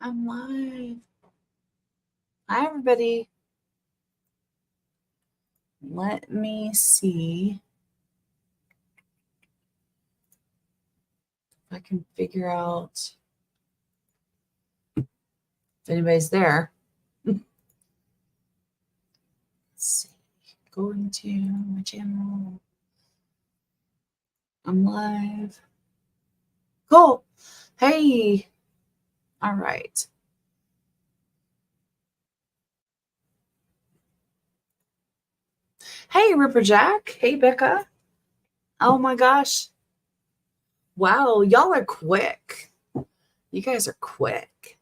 I'm live. Hi, everybody. Let me see if I can figure out if anybody's there. Let's see. Going to my channel. I'm live. Cool. Hey. All right. Hey, Ripper Jack. Hey, Becca. Oh my gosh. Wow, y'all are quick. You guys are quick.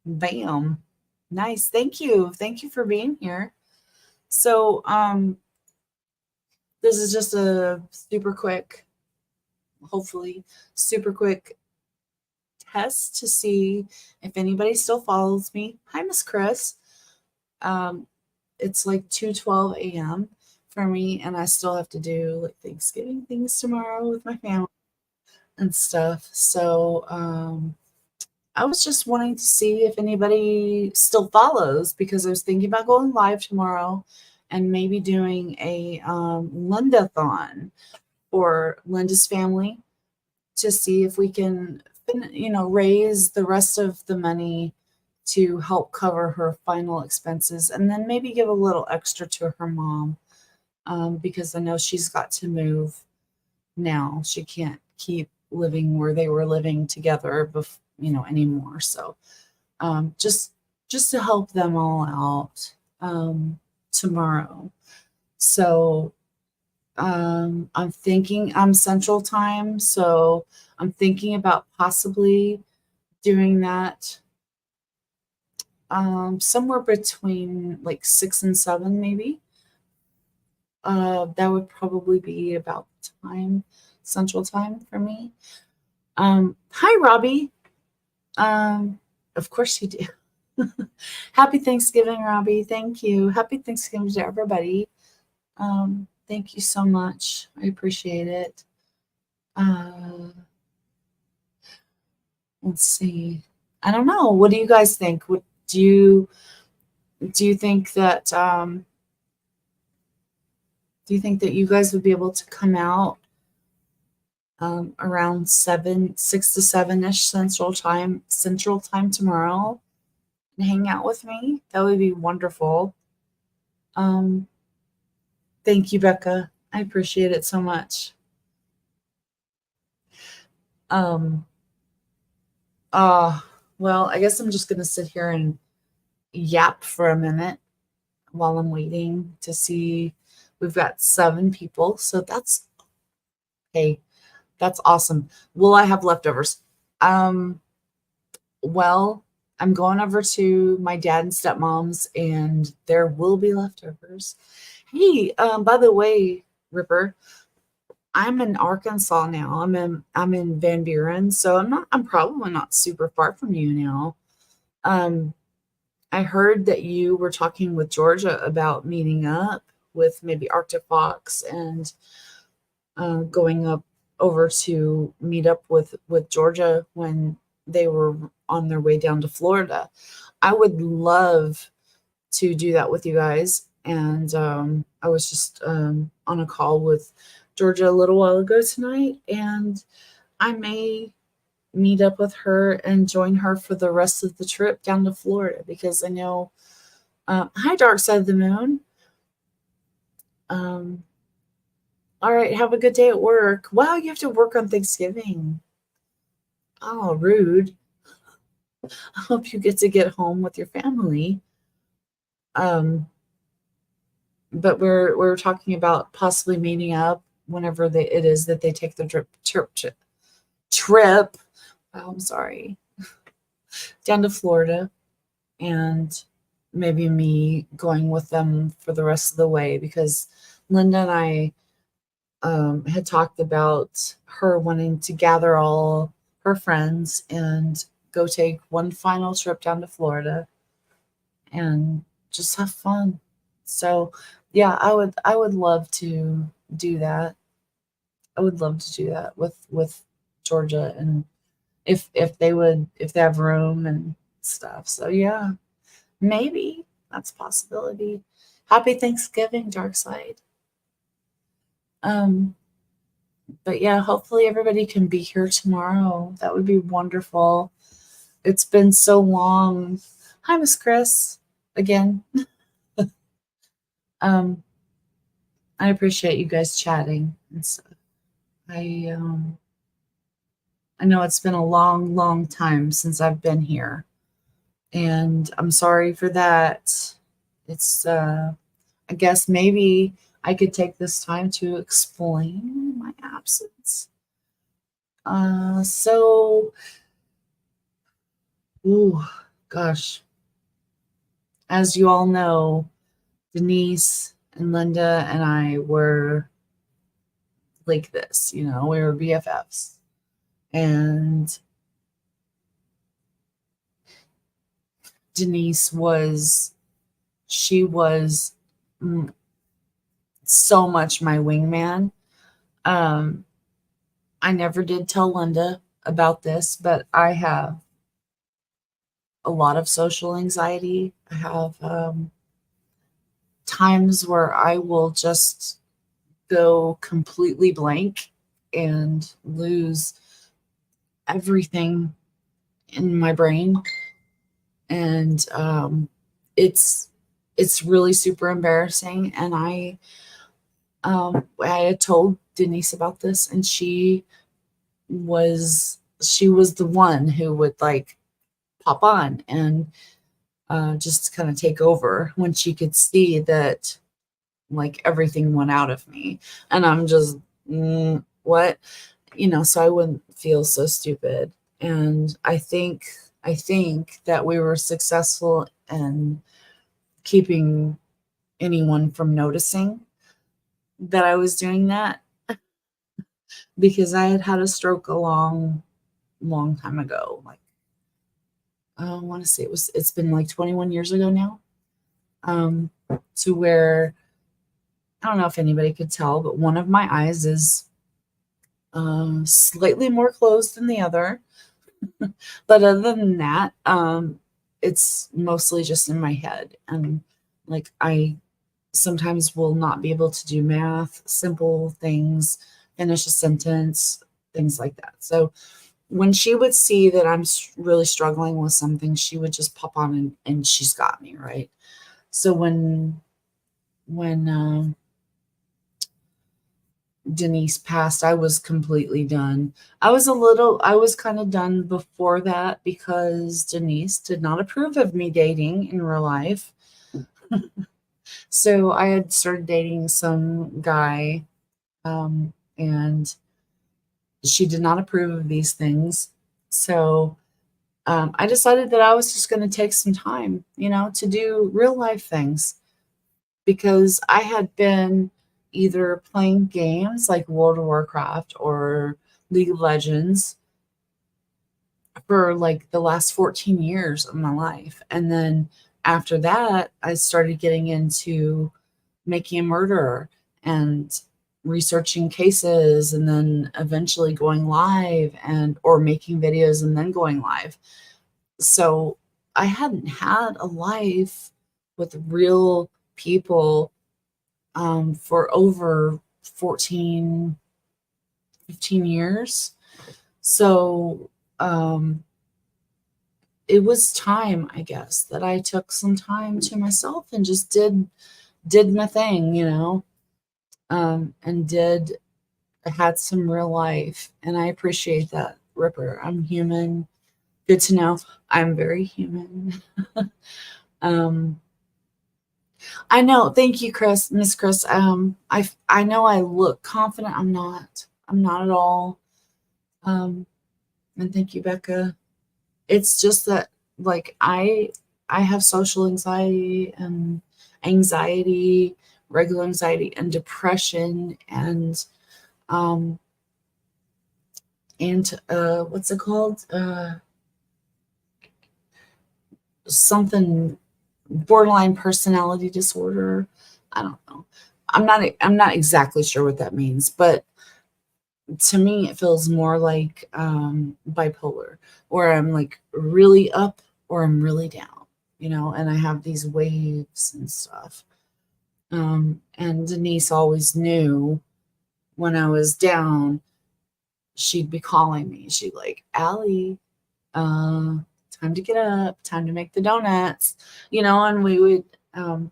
Bam. Nice. Thank you. Thank you for being here. So, this is just a super quick, hopefully super quick test to see if anybody still follows me. Hi, Miss Chris. It's like 2:12 a.m. for me, and I still have to do like Thanksgiving things tomorrow with my family and stuff. So I was just wanting to see if anybody still follows, because I was thinking about going live tomorrow and maybe doing a Lind-a-Thon for Linda's family to see if we can, raise the rest of the money to help cover her final expenses, and then maybe give a little extra to her mom, because I know she's got to move now. She can't keep living where they were living together, anymore. So just to help them all out tomorrow. So I'm thinking I'm Central Time, so I'm thinking about possibly doing that somewhere between like 6 and 7, maybe. That would probably be about time, Central Time for me. Hi, Robbie. Of course you do. Happy Thanksgiving, Robbie. Thank you. Happy Thanksgiving to everybody. Thank you so much. I appreciate it. Let's see. I don't know. What do you guys think? What do you think that you guys would be able to come out around 6 to 7-ish Central Time tomorrow and hang out with me? That would be wonderful. Thank you, Becca. I appreciate it so much. Well, I guess I'm just gonna sit here and yap for a minute while I'm waiting to see. We've got 7 people, so that's awesome. Will I have leftovers? Well, I'm going over to my dad and stepmom's, and there will be leftovers. Hey, by the way, Ripper, I'm in Arkansas now. I'm in Van Buren, so I'm probably not super far from you now. I heard that you were talking with Georgia about meeting up with maybe Arctic Fox and going up over to meet up with Georgia when they were on their way down to Florida. I would love to do that with you guys. And I was just on a call with Georgia a little while ago tonight, and I may meet up with her and join her for the rest of the trip down to Florida, because I know, hi, Dark Side of the Moon. All right, have a good day at work. Wow, you have to work on Thanksgiving. Oh, rude. I hope you get to get home with your family. But we're talking about possibly meeting up whenever it is that they take the trip. Oh, I'm sorry. Down to Florida, and maybe me going with them for the rest of the way, because Linda and I had talked about her wanting to gather all her friends and go take one final trip down to Florida and just have fun. So yeah, I would love to do that. I would love to do that with Georgia if they would, if they have room and stuff. So yeah, maybe that's a possibility. Happy Thanksgiving, Dark Side. Um, but yeah, hopefully everybody can be here tomorrow. That would be wonderful. It's been so long. Hi, Miss Chris. Again. Um, I appreciate you guys chatting and stuff. I um I know it's been a long, long time since I've been here, and I'm sorry for that. It's I guess maybe I could take this time to explain my absence. So, ooh, gosh, as you all know, Denise and Linda and I were like this, we were BFFs. And Denise she was mm, so much my wingman. Um, I never did tell Linda about this, but I have a lot of social anxiety. I have times where I will just go completely blank and lose everything in my brain. And it's really super embarrassing. And I had told Denise about this, and she was the one who would like pop on and just kind of take over when she could see that like everything went out of me, and I'm just what, so I wouldn't feel so stupid. And I think that we were successful in keeping anyone from noticing that I was doing that, because I had had a stroke a long, long time ago. Like, I want to say it's been like 21 years ago now. Um, to where I don't know if anybody could tell, but one of my eyes is slightly more closed than the other. But other than that, it's mostly just in my head. And like, I sometimes will not be able to do math, simple things, finish a sentence, things like that. So when she would see that I'm really struggling with something, she would just pop on and she's got me, right? So when Denise passed, I was completely done. I was kind of done before that because Denise did not approve of me dating in real life. So I had started dating some guy, and she did not approve of these things. So I decided that I was just going to take some time, to do real life things, because I had been either playing games like World of Warcraft or League of Legends for like the last 14 years of my life. And then after that, I started getting into making a murderer and researching cases, and then eventually going live and or making videos and then going live. So I hadn't had a life with real people for over 14, 15 years. So it was time, I guess, that I took some time to myself and just did my thing, and had some real life. And I appreciate that, Ripper. I'm human. Good to know. I'm very human. um, I know. Thank you, Chris, Miss Chris. I know I look confident. I'm not. I'm not at all. Um, and thank you, Becca. It's just that, like, I have social anxiety and anxiety, regular anxiety, and depression, um and what's it called? Something, borderline personality disorder. I don't know. I'm not exactly sure what that means, but to me it feels more like bipolar, where I'm like really up or I'm really down, and I have these waves and stuff. And Denise always knew when I was down, she'd be calling me. She'd like, Allie, uh, time to get up, time to make the donuts, and we would, and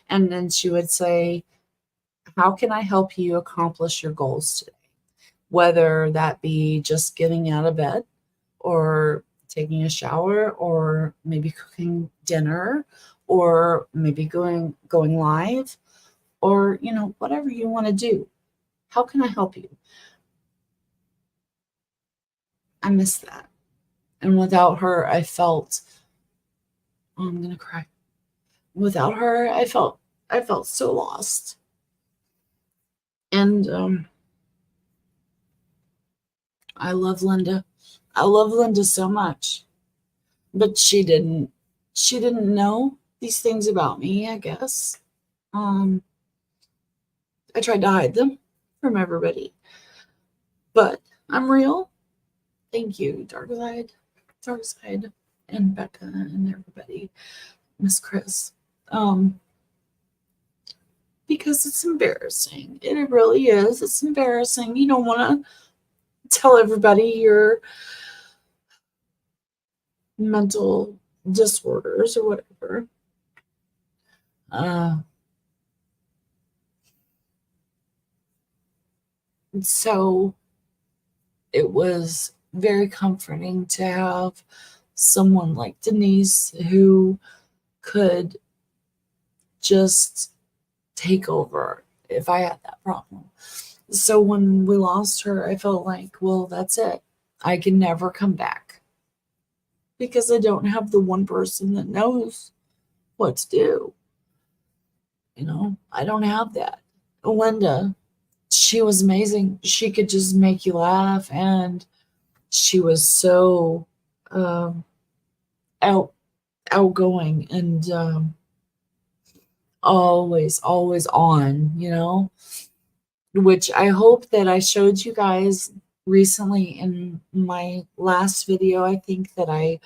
then she would say, how can I help you accomplish your goals today? Whether that be just getting out of bed or taking a shower or maybe cooking dinner or maybe going live or whatever you want to do. How can I help you? I miss that. And without her, I felt, oh, I'm gonna cry. Without her, I felt so lost. And I love Linda. I love Linda so much. But she didn't know these things about me, I guess. Um I tried to hide them from everybody. But I'm real. Thank you, Dark Side, and Becca and everybody, Miss Chris. Um, because it's embarrassing. It really is. It's embarrassing. You don't want to tell everybody your mental disorders or whatever. Uh, so it was very comforting to have someone like Denise who could just take over if I had that problem. So when we lost her, I felt like, well, that's it. I can never come back because I don't have the one person that knows what to do. I don't have that. Linda, she was amazing. She could just make you laugh, and she was so um, out outgoing and always on. Which I hope that I showed you guys recently in my last video. I think that I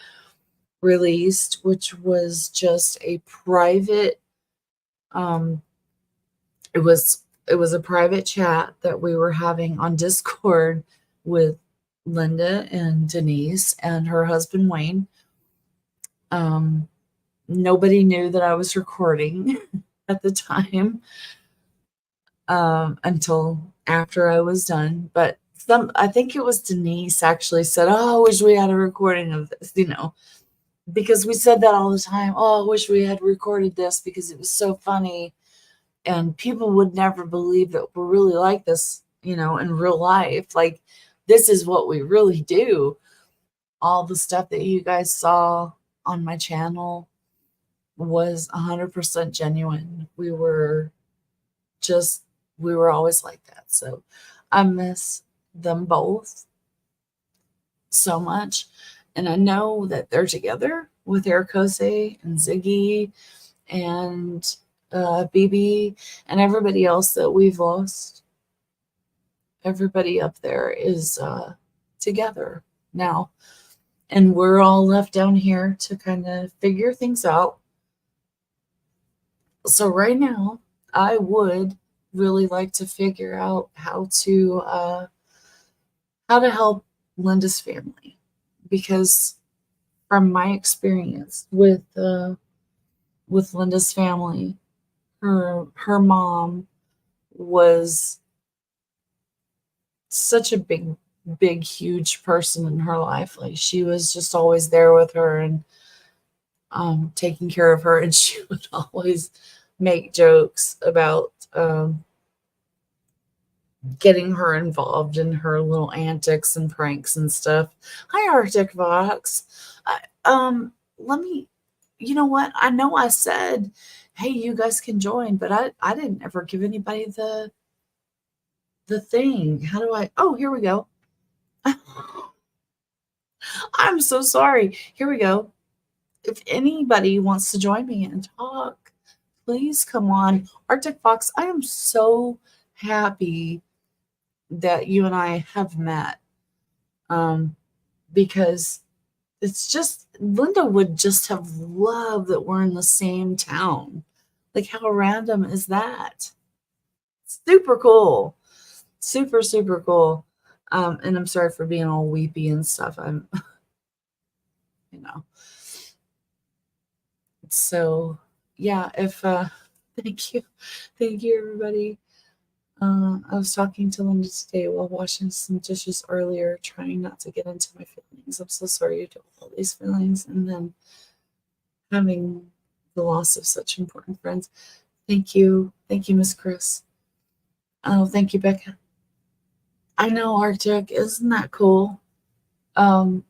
released, which was just a private. Um, it was a private chat that we were having on Discord with Linda and Denise and her husband Wayne. Um, Nobody knew that I was recording at the time until after I was done. But I think it was Denise actually said, "Oh, I wish we had a recording of this," because we said that all the time. Oh, I wish we had recorded this because it was so funny. And people would never believe that we're really like this, in real life. Like, this is what we really do. All the stuff that you guys saw on my channel was 100% genuine. Just, we were always like that. So I miss them both so much. And I know that they're together with Ericose and Ziggy and BB and everybody else that we've lost. Everybody up there is together now. And we're all left down here to kind of figure things out. So right now, I would really like to figure out how to help Linda's family, because from my experience with Linda's family, her mom was such a big huge person in her life. Like, she was just always there with her and taking care of her, and she would always make jokes about getting her involved in her little antics and pranks and stuff. Hi, Arctic Fox. Let me, you know what? I know I said, hey, you guys can join, but I didn't ever give anybody the thing. How do I? Oh, here we go. I'm so sorry. Here we go. If anybody wants to join me and talk, please come on. Arctic Fox, I am so happy that you and I have met, um, because it's just Linda would just have loved that we're in the same town. Like, how random is that? Super cool. Super, super cool. And I'm sorry for being all weepy and stuff. I'm, you know, so yeah, if, thank you. Thank you, everybody. I was talking to Linda today while washing some dishes earlier, trying not to get into my feelings. I'm so sorry to all these feelings, and then having the loss of such important friends. Thank you. Thank you, Miss Chris. Oh, thank you, Becca. I know, Arctic. Isn't that cool? Um,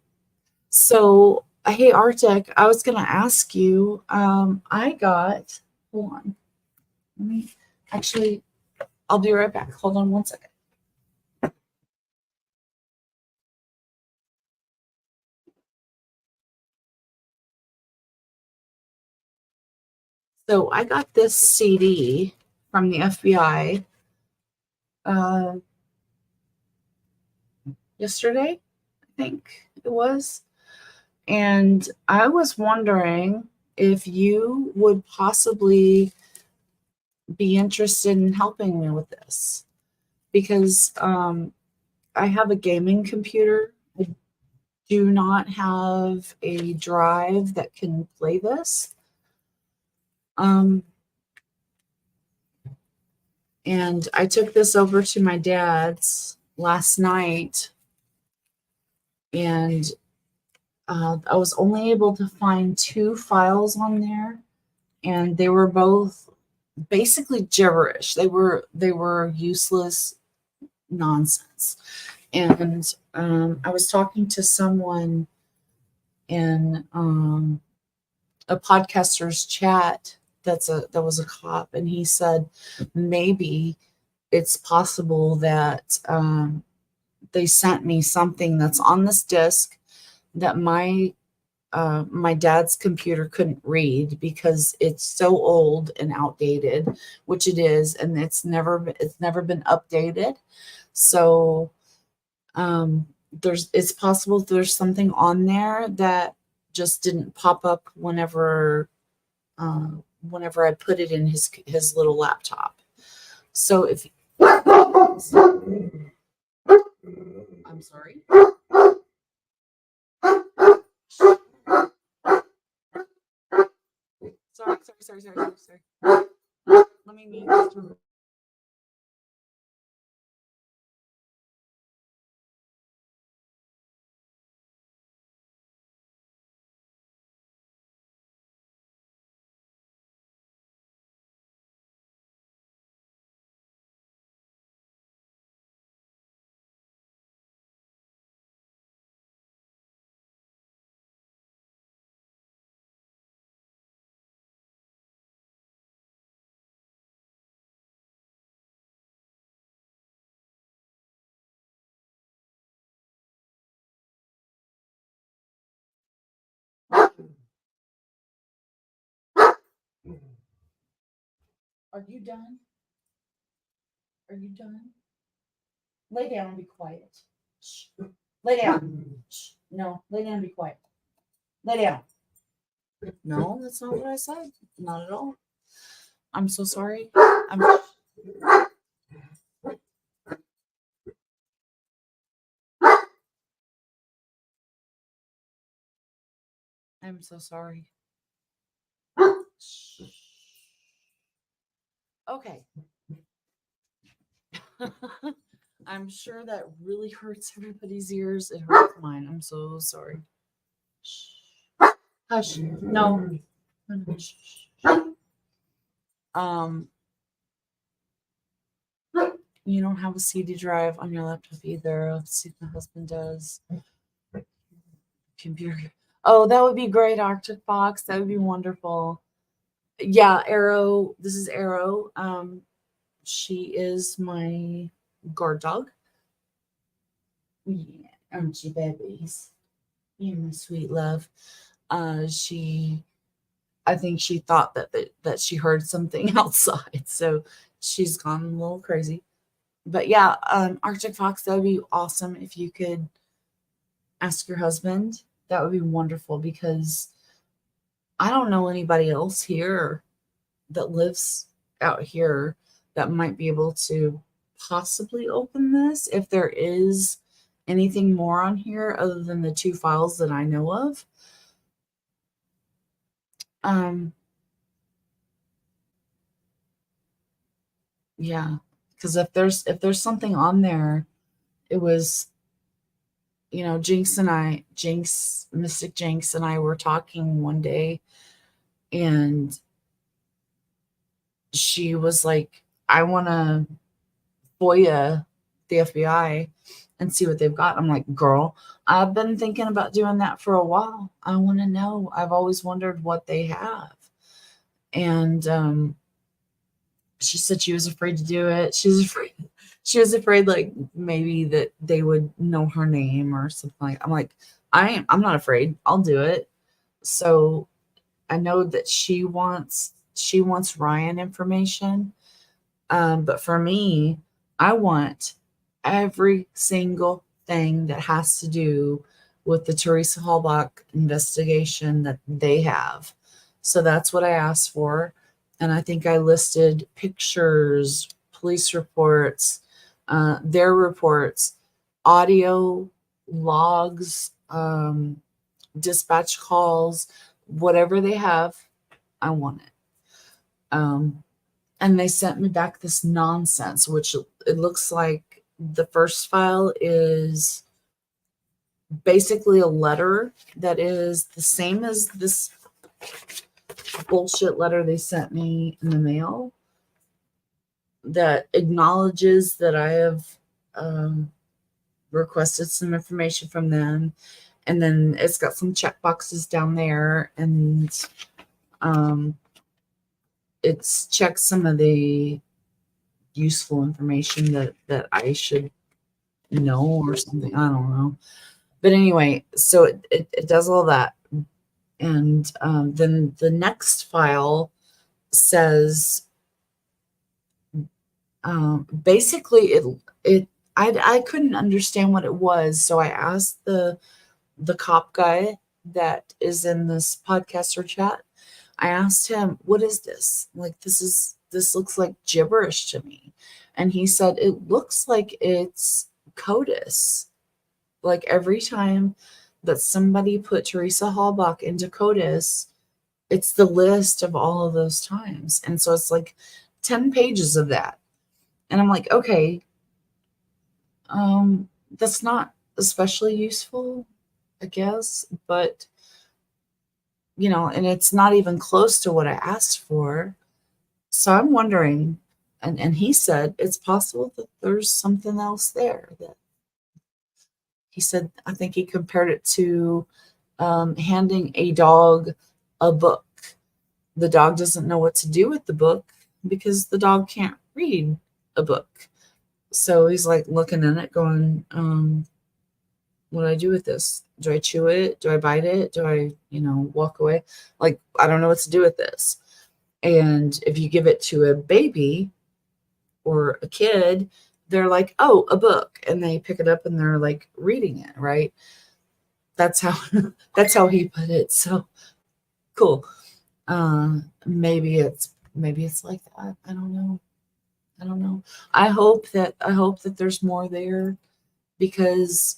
so hey, Arctic, I was gonna ask you, I got, hold on. Let me actually, I'll be right back. Hold on one second. So I got this CD from the FBI uh, yesterday, I think it was. And I was wondering if you would possibly be interested in helping me with this, because I have a gaming computer. I do not have a drive that can play this. Um, and I took this over to my dad's last night, and I was only able to find two files on there, and they were both basically gibberish. They were useless nonsense. And I was talking to someone in a podcaster's chat that was a cop, and he said maybe it's possible that they sent me something that's on this disc that my dad's computer couldn't read because it's so old and outdated, which it is, and it's never been updated. So it's possible there's something on there that just didn't pop up whenever I put it in his little laptop. So if I'm sorry. Sorry. Let me mute this. Are you done? Are you done? Lay down and be quiet. Shh. Lay down. Shh. No, lay down and be quiet. Lay down. No, that's not what I said. Not at all. I'm so sorry. I'm so sorry. Okay. I'm sure that really hurts everybody's ears. It hurts mine. I'm so sorry. Shh. Hush. No. Shh. Um, you don't have a CD drive on your laptop either. Let's see if my husband does. Computer. Oh, that would be great, Arctic Fox. That would be wonderful. Yeah, Arrow. This is Arrow. She is my guard dog. Yeah, aren't you, babies? You're my sweet love. She, I think she thought that she heard something outside, so she's gone a little crazy. But yeah, Arctic Fox, that would be awesome if you could ask your husband. That would be wonderful because I don't know anybody else here that lives out here that might be able to possibly open this if there is anything more on here other than the two files that I know of. Um, yeah, because if there's something on there, it was, Mystic Jinx and I were talking one day, and she was like, I want to FOIA the FBI and see what they've got. I'm like, girl, I've been thinking about doing that for a while. I want to know. I've always wondered what they have. And she said she was afraid to do it. She was afraid like maybe that they would know her name or something like. I'm like, I'm not afraid. I'll do it. So I know that she wants Ryan information. But for me, I want every single thing that has to do with the Teresa Hallbach investigation that they have. So that's what I asked for. And I think I listed pictures, police reports, their reports, audio logs, dispatch calls, whatever they have, I want it. And they sent me back this nonsense, which it looks like the first file is basically a letter that is the same as this bullshit letter they sent me in the mail that acknowledges that I have requested some information from them. And then it's got some check boxes down there, and it's checked some of the useful information that I should know or something. I don't know. But anyway, so it does all that. And then the next file says basically I couldn't understand what it was. So I asked the cop guy that is in this podcaster chat. I asked him, what is this? Like, this looks like gibberish to me. And he said, it looks like it's CODIS. Like every time that somebody put Teresa Hallbach into CODIS, it's the list of all of those times. And so it's like 10 pages of that. And I'm like, okay, that's not especially useful, I guess, but and it's not even close to what I asked for. So I'm wondering, and he said it's possible that there's something else there. That he said, I think he compared it to handing a dog a book. The dog doesn't know what to do with the book because the dog can't read a book. So he's like looking at it going, what do I do with this? Do I chew it? Do I bite it? Do I, walk away? Like, I don't know what to do with this. And if you give it to a baby or a kid, they're like, oh, a book. And they pick it up and they're like reading it, right? That's how that's how he put it. So cool. Maybe it's like that. I don't know. I hope that there's more there because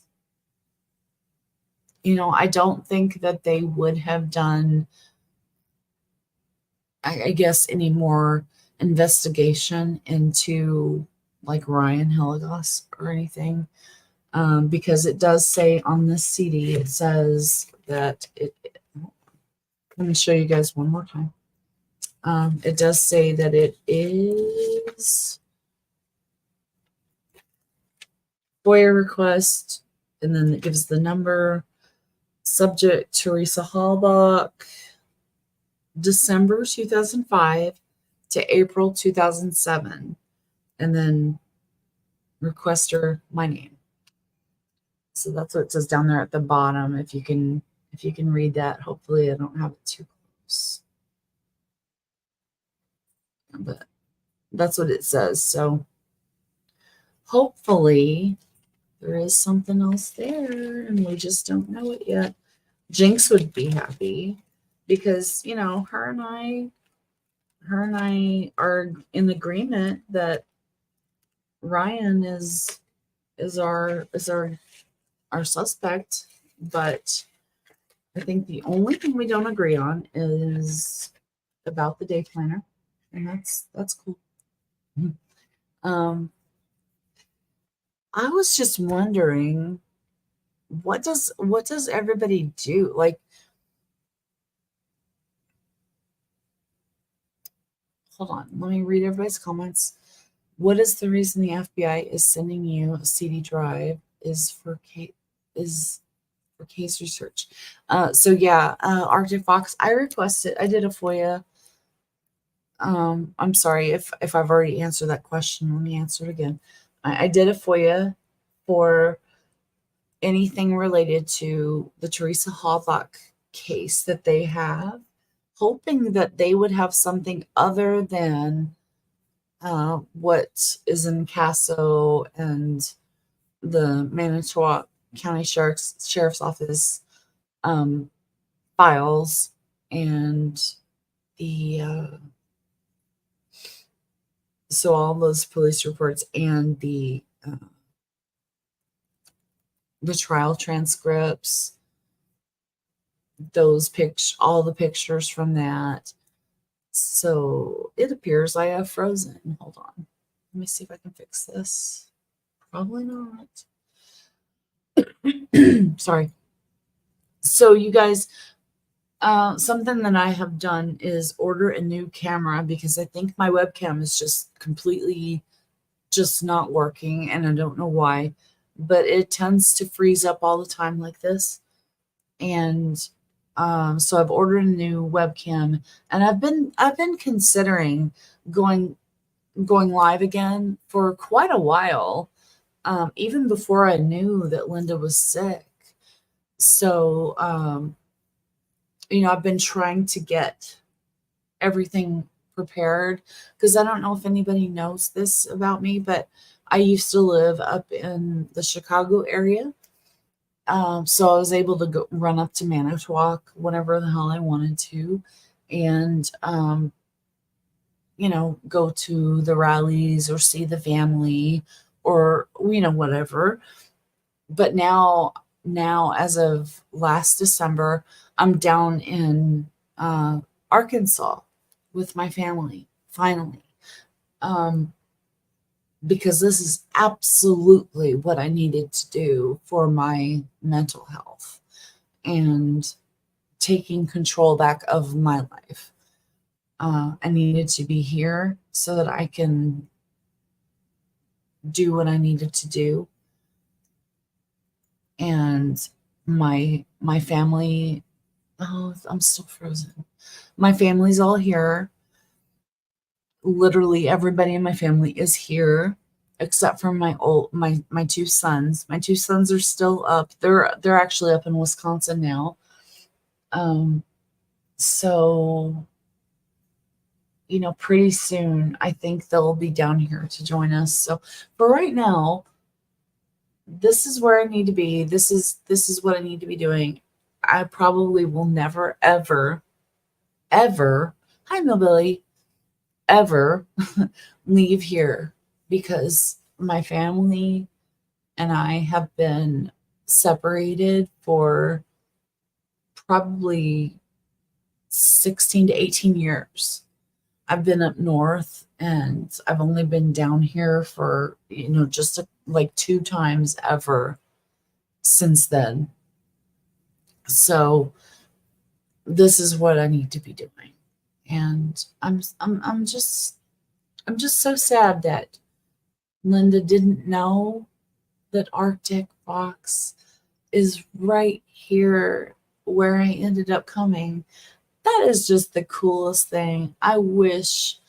I don't think that they would have done, I guess, any more investigation into like Ryan Hillegas or anything, because it does say on this CD, it says that let me show you guys one more time. It does say that it is FOIA request, and then it gives the number, subject Teresa Hallbach, December 2005 to April 2007, and then requester my name. So that's what it says down there at the bottom. If you can read that, hopefully I don't have it too close. But that's what it says. So hopefully there is something else there and we just don't know it yet. Jinx would be happy because, her and I are in agreement that Ryan is our suspect, but I think the only thing we don't agree on is about the day planner, and that's cool. Um, I was just wondering, what does everybody do? Like, hold on, let me read everybody's comments. What is the reason the FBI is sending you a CD drive? Is for case research. So yeah, Arctic Fox, I did a FOIA. I'm sorry if I've already answered that question. Let me answer it again. I did a FOIA for anything related to the Teresa Halbach case that they have, hoping that they would have something other than what is in Casso and the Manitowoc County Sheriff's Office um, files and the so all those police reports and the trial transcripts, all the pictures from that. So it appears I have frozen. Hold on. Let me see if I can fix this. Probably not. Sorry. So you guys, something that I have done is order a new camera because I think my webcam is just completely just not working, and I don't know why, but it tends to freeze up all the time like this. And so I've ordered a new webcam, and I've been considering going live again for quite a while, even before I knew that Linda was sick. So I've been trying to get everything prepared because I don't know if anybody knows this about me, but I used to live up in the Chicago area. So I was able to run up to Manitowoc whenever the hell I wanted to, and go to the rallies or see the family or whatever. But now as of last December, I'm down in Arkansas with my family finally. Um, because this is absolutely what I needed to do for my mental health and taking control back of my life. I needed to be here so that I can do what I needed to do. And my family, oh, I'm still frozen. My family's all here. Literally everybody in my family is here except for my two sons. My two sons are still up. They're actually up in Wisconsin now. So pretty soon I think they'll be down here to join us. So for right now, this is where I need to be. This is what I need to be doing. I probably will never ever, hi Millbilly, ever leave here because my family and I have been separated for probably 16 to 18 years. I've been up north and I've only been down here for, just like 2 times ever since then. So this is what I need to be doing. And I'm just so sad that Linda didn't know that Arctic Fox is right here where I ended up coming. That is just the coolest thing. I wish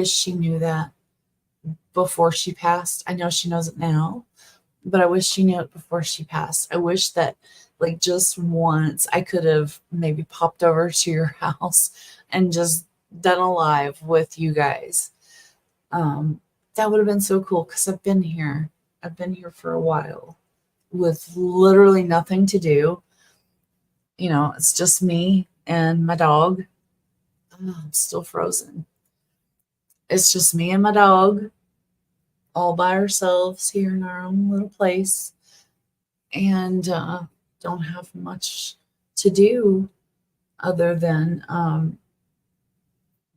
she knew that before she passed. I know she knows it now, but I wish she knew it before she passed. I wish that like just once I could have maybe popped over to your house and just done a live with you guys. That would have been so cool because I've been here. I've been here for a while with literally nothing to do. It's just me and my dog. Oh, I'm still frozen. It's just me and my dog all by ourselves here in our own little place, and don't have much to do other than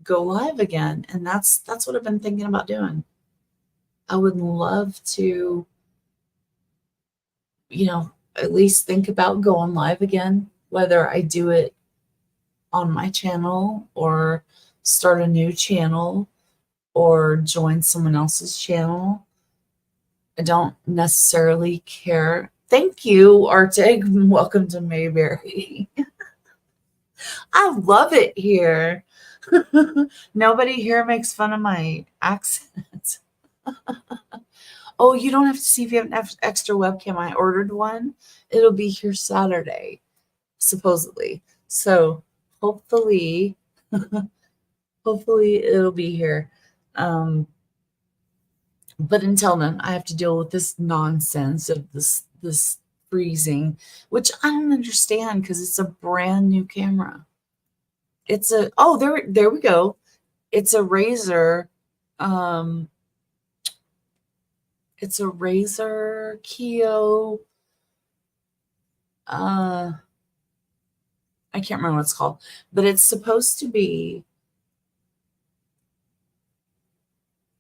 go live again. And that's what I've been thinking about doing. I would love to, at least think about going live again, whether I do it on my channel or start a new channel or join someone else's channel. I don't necessarily care. Thank you, Arctic. Welcome to Mayberry. I love it here. Nobody here makes fun of my accent. Oh, you don't have to see if you have an extra webcam. I ordered one. It'll be here Saturday, supposedly. So hopefully, hopefully it'll be here. But until then, I have to deal with this nonsense of this freezing, which I don't understand because it's a brand new camera. There we go. It's a Razer. It's a Razer Keo. I can't remember what it's called, but it's supposed to be,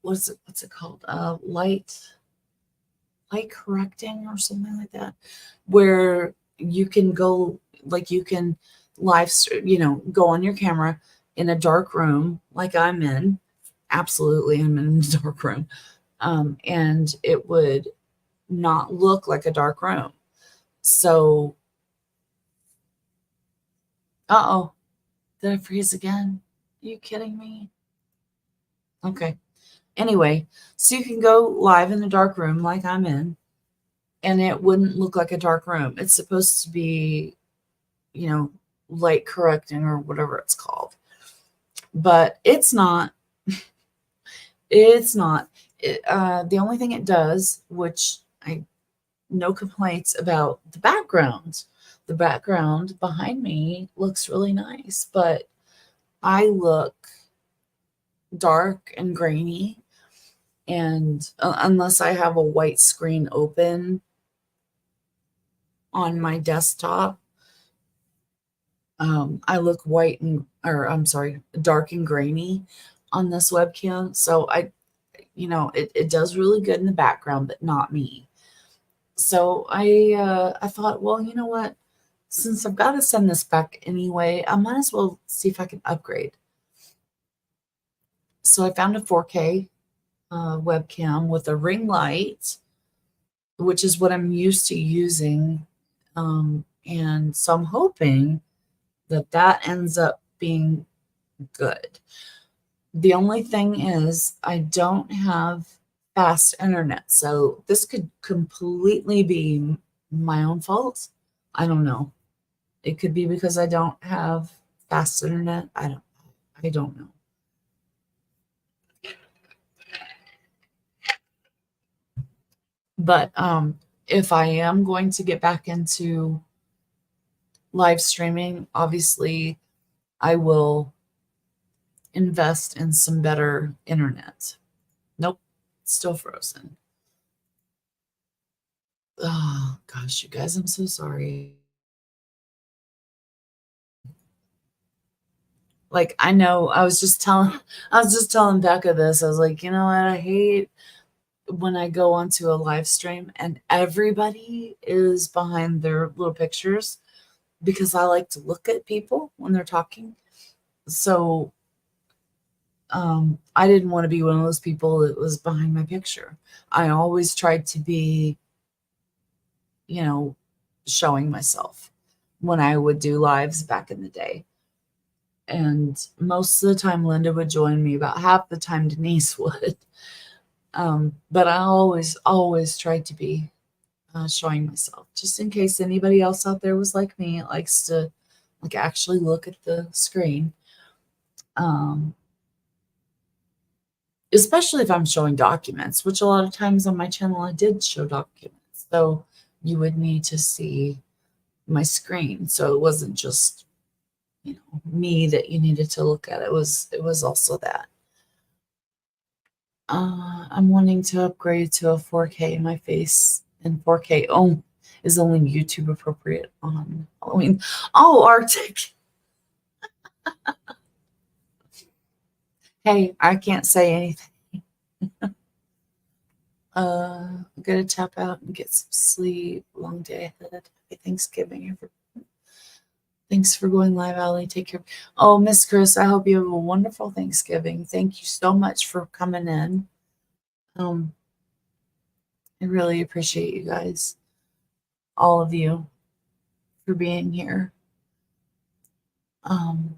what's it called? Light correcting or something like that, where you can go, like you can go on your camera in a dark room like I'm in. Absolutely, I'm in a dark room. And it would not look like a dark room. So, uh-oh, did I freeze again? Are you kidding me? Okay. Anyway, so you can go live in a dark room like I'm in, and it wouldn't look like a dark room. It's supposed to be, light correcting or whatever it's called. But it's not. It's not. The only thing it does, which I no complaints about the background. The background behind me looks really nice, but I look dark and grainy. And unless I have a white screen open on my desktop, I look dark and grainy on this webcam. So it does really good in the background, but not me. So I thought, well, you know what? Since I've got to send this back anyway, I might as well see if I can upgrade. So I found a 4K webcam with a ring light, which is what I'm used to using. And so I'm hoping that ends up being good. The only thing is I don't have fast internet. So this could completely be my own fault. I don't know. It could be because I don't have fast internet. I don't know. But if I am going to get back into live streaming, obviously I will invest in some better internet. Nope, still frozen. Oh gosh, you guys, I'm so sorry. Like, I know I was just telling Becca this. I was like, you know what? I hate when I go onto a live stream and everybody is behind their little pictures because I like to look at people when they're talking. So I didn't want to be one of those people that was behind my picture. I always tried to be, showing myself when I would do lives back in the day. And most of the time, Linda would join me. About half the time, Denise would. But I always tried to be showing myself, just in case anybody else out there was like me. It likes to actually look at the screen. especially if I'm showing documents, which a lot of times on my channel I did show documents. So you would need to see my screen. So it wasn't just, me that you needed to look at. It was also that. I'm wanting to upgrade to a 4K. My face in 4K is only YouTube appropriate on Halloween. Oh, Arctic. Hey, I can't say anything. I'm gonna tap out and get some sleep. Long day ahead. Happy Thanksgiving. Thanks for going live, Allie. Take care. Oh, Miss Chris, I hope you have a wonderful Thanksgiving. Thank you so much for coming in. Um, I really appreciate you guys, all of you, for being here. Um,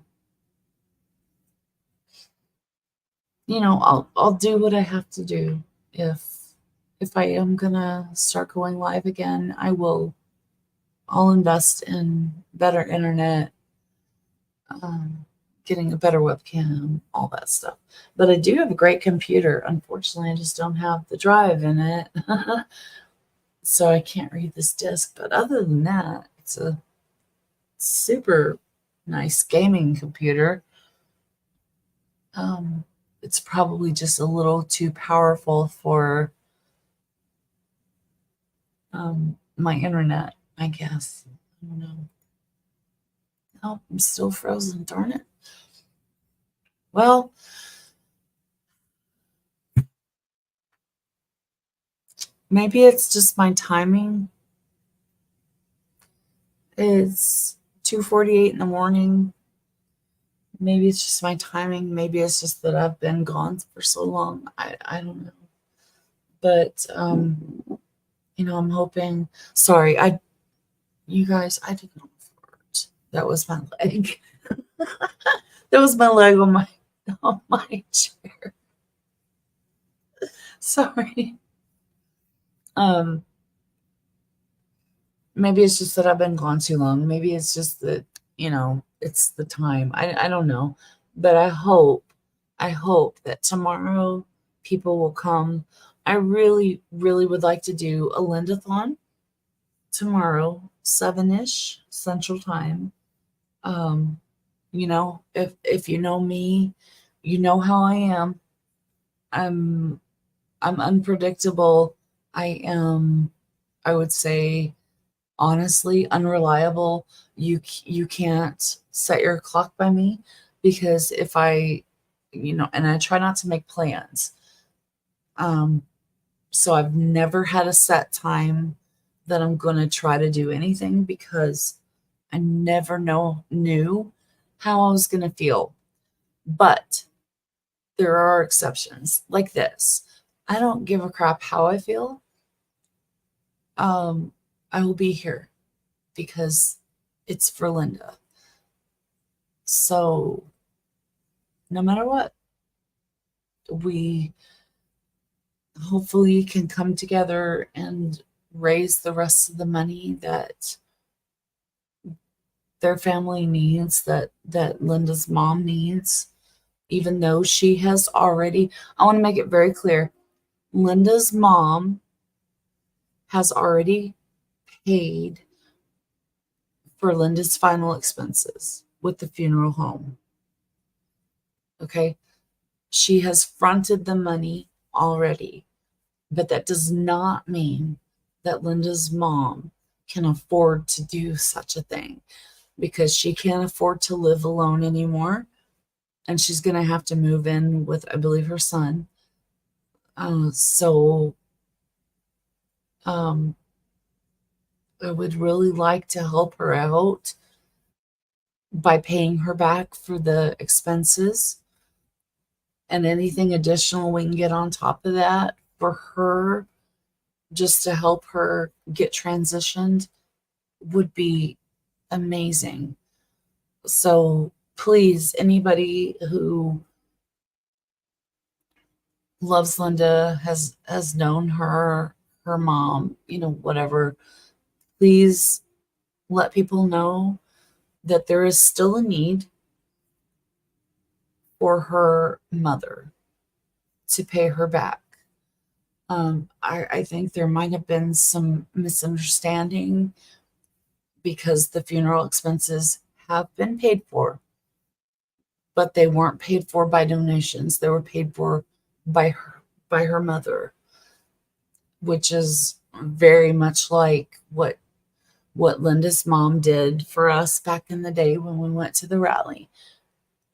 I'll do what I have to do. If I am gonna start going live again, I'll invest in better internet, getting a better webcam, all that stuff. But I do have a great computer. Unfortunately, I just don't have the drive in it. So I can't read this disc. But other than that, it's a super nice gaming computer. It's probably just a little too powerful for my internet, I guess. I don't know. Oh, I'm still frozen, darn it. Well, maybe it's just my timing. It's 2:48 in the morning. Maybe it's just my timing. Maybe it's just that I've been gone for so long. I don't know. But I'm hoping. Sorry, you guys, I did not fart. That was my leg. That was my leg on my chair. Sorry. Maybe it's just that I've been gone too long. Maybe it's just that, it's the time. I don't know. But I hope that tomorrow people will come. I really, really would like to do a Lind-a-Thon tomorrow, 7-ish Central Time. If you know me, you know how I am. I'm I'm unpredictable. I would say, honestly, unreliable. You can't set your clock by me, because if and I try not to make plans. Um, so I've never had a set time that I'm going to try to do anything, because I never knew how I was going to feel. But there are exceptions like this. I don't give a crap how I feel. I will be here because it's for Linda. So no matter what, we hopefully can come together and raise the rest of the money that their family needs, that Linda's mom needs, even though she has already, I want to make it very clear, Linda's mom has already paid for Linda's final expenses with the funeral home. Okay? She has fronted the money already, but that does not mean that Linda's mom can afford to do such a thing, because she can't afford to live alone anymore, and she's going to have to move in with, I believe, her son. So I would really like to help her out by paying her back for the expenses, and anything additional we can get on top of that for her, just to help her get transitioned, would be amazing. So please, anybody who loves Linda, has known her mom, whatever, please let people know that there is still a need for her mother to pay her back. I think there might have been some misunderstanding because the funeral expenses have been paid for, but they weren't paid for by donations. They were paid for by her mother, which is very much like what Linda's mom did for us back in the day when we went to the rally.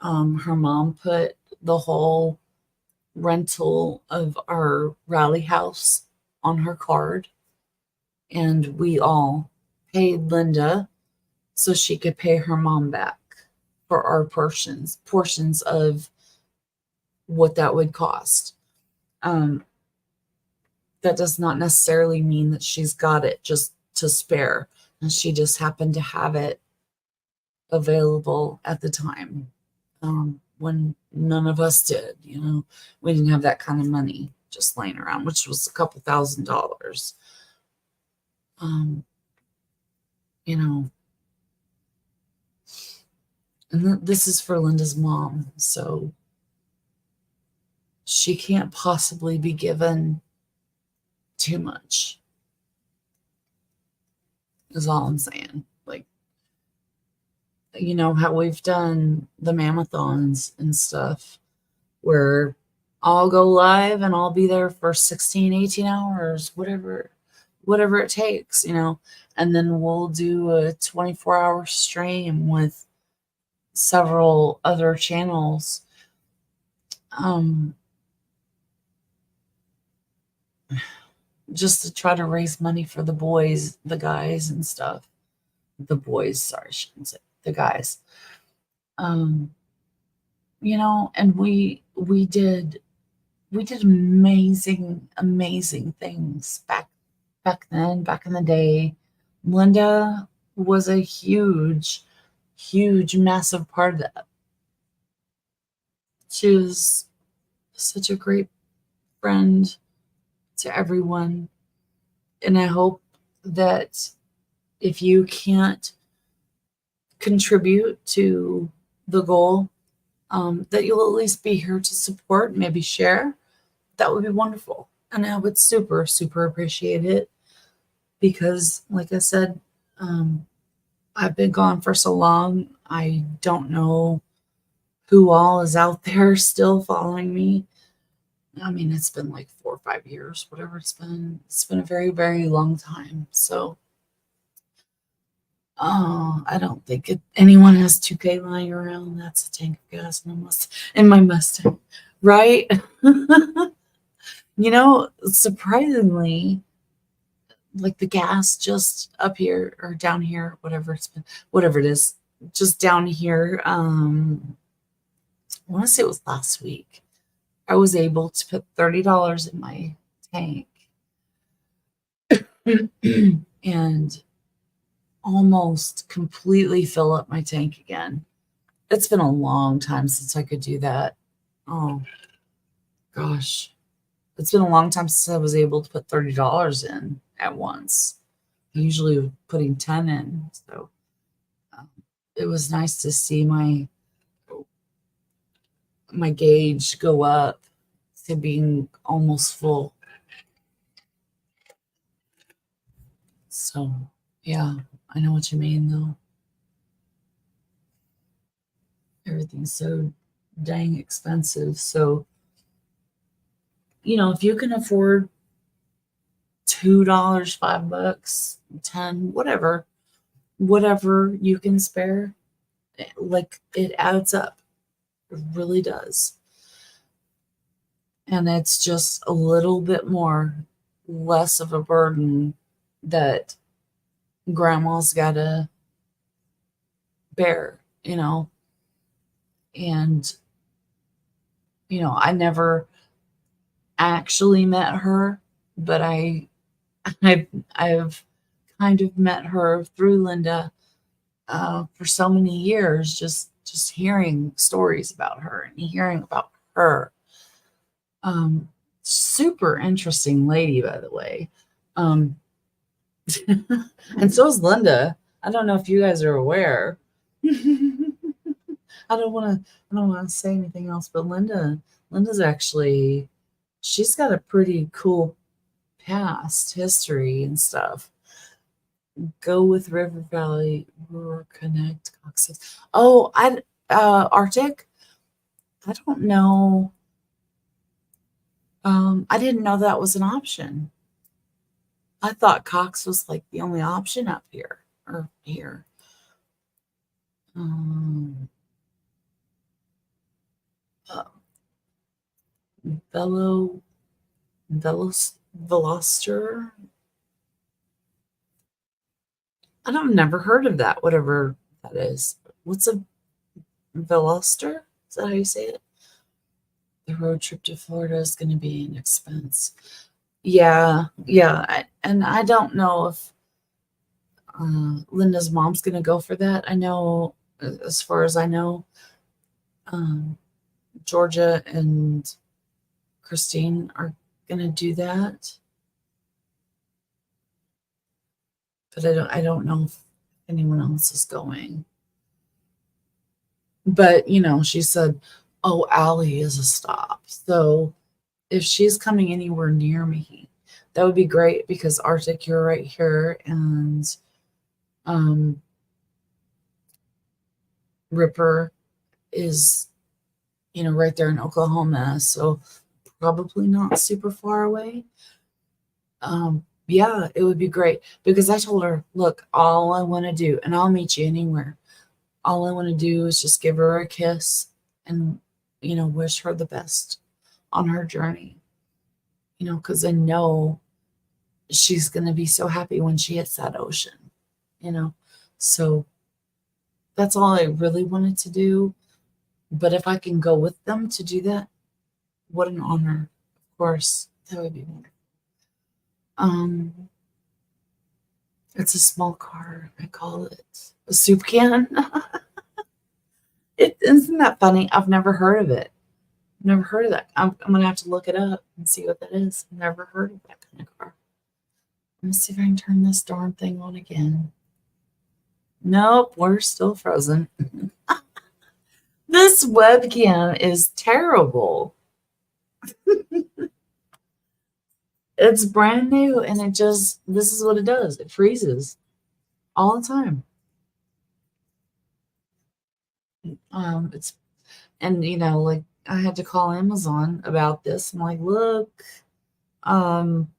Her mom put the whole rental of our rally house on her card, and we all paid Linda so she could pay her mom back for our portions of what that would cost. Um, that does not necessarily mean that she's got it just to spare, and she just happened to have it available at the time, when none of us did. We didn't have that kind of money just laying around, which was a couple $1,000s. um, you know and this is for Linda's mom, so she can't possibly be given too much, is all I'm saying. Like, how we've done the mamathons and stuff, where I'll go live and I'll be there for 16, 18 hours, whatever it takes, and then we'll do a 24-hour stream with several other channels, just to try to raise money for the guys and stuff. The boys, sorry, I shouldn't say the guys. And we did amazing things back then, back in the day. Linda was a huge, massive part of that. She was such a great friend to everyone. And I hope that if you can't contribute to the goal, that you'll at least be here to support, maybe share. That would be wonderful. And I would super, super appreciate it, because, like I said, I've been gone for so long. I don't know who all is out there still following me. I mean, it's been like 4 or 5 years, whatever it's been. It's been a very, very long time. So, I don't think anyone has 2K lying around. That's a tank of gas in my Mustang, right? Surprisingly, like the gas just up here or down here, whatever it is, just down here. I want to say it was last week. I was able to put $30 in my tank and almost completely fill up my tank again. It's been a long time since I could do that. Oh, gosh. It's been a long time since I was able to put $30 in at once. Usually putting 10 in. So it was nice to see my gauge go up to being almost full. So, yeah, I know what you mean, though. Everything's so dang expensive. So, if you can afford $2, $5, 10, whatever you can spare, like, it adds up. It really does. And it's just a little bit less of a burden that grandma's got to bear, and, I never actually met her, but I've kind of met her through Linda, for so many years, just hearing stories about her and hearing about her. Super interesting lady, by the way. And so is Linda. I don't know if you guys are aware. I don't want to say anything else, but Linda's actually she's got a pretty cool past history and stuff. Go with River Valley Rural Connect Cox's. Oh, Arctic. I don't know. I didn't know that was an option. I thought Cox was like the only option up here or here. Um, uh, Velo, Veloster. I don't never heard of that. Whatever that is. What's a Veloster? Is that how you say it? The road trip to Florida is going to be an expense. Yeah, yeah, and I don't know if Linda's mom's going to go for that. I know, as far as I know, um, Georgia and Christine are going to do that, but I don't know if anyone else is going. But she said, "Oh, Allie is a stop." So if she's coming anywhere near me, that would be great because Arctic, you're right here, and um, Ripper is right there in Oklahoma, so probably not super far away. Yeah, it would be great because I told her, look, all I want to do, and I'll meet you anywhere. All I want to do is just give her a kiss and, wish her the best on her journey, because I know she's going to be so happy when she hits that ocean, you know. So that's all I really wanted to do. But if I can go with them to do that, what an honor. Of course, that would be wonderful. Um, it's a small car. I call it a soup can. Isn't that funny? I've never heard of it. Never heard of that. I'm gonna have to look it up and see what that is. Never heard of that kind of car. Let me see if I can turn this darn thing on again. Nope, we're still frozen. This webcam is terrible. It's brand new and this is what it does. It freezes all the time. It's and like I had to call Amazon about this. I'm like, look, um,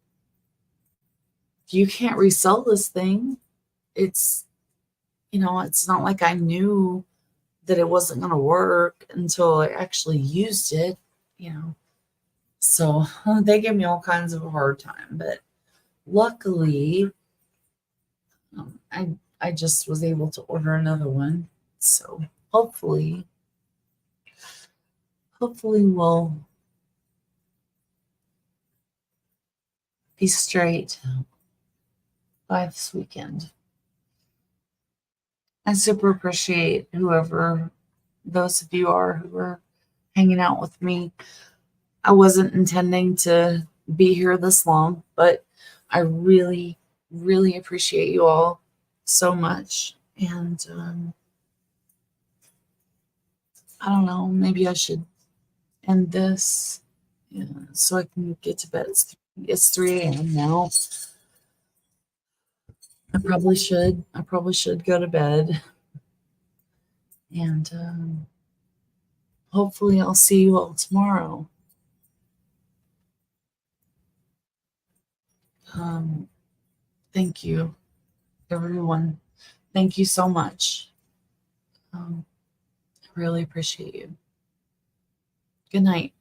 you can't resell this thing. It's it's not like I knew that it wasn't gonna work until I actually used it, you know. So they give me all kinds of a hard time, but luckily, I just was able to order another one. So hopefully we'll be straight by this weekend. I super appreciate whoever those of you are who are hanging out with me. I wasn't intending to be here this long, but I really, really appreciate you all so much. And I don't know, maybe I should end this so I can get to bed. It's 3 a.m. now. I probably should. I probably should go to bed. And hopefully I'll see you all tomorrow. Um, thank you, everyone. Thank you so much. I really appreciate you. Good night.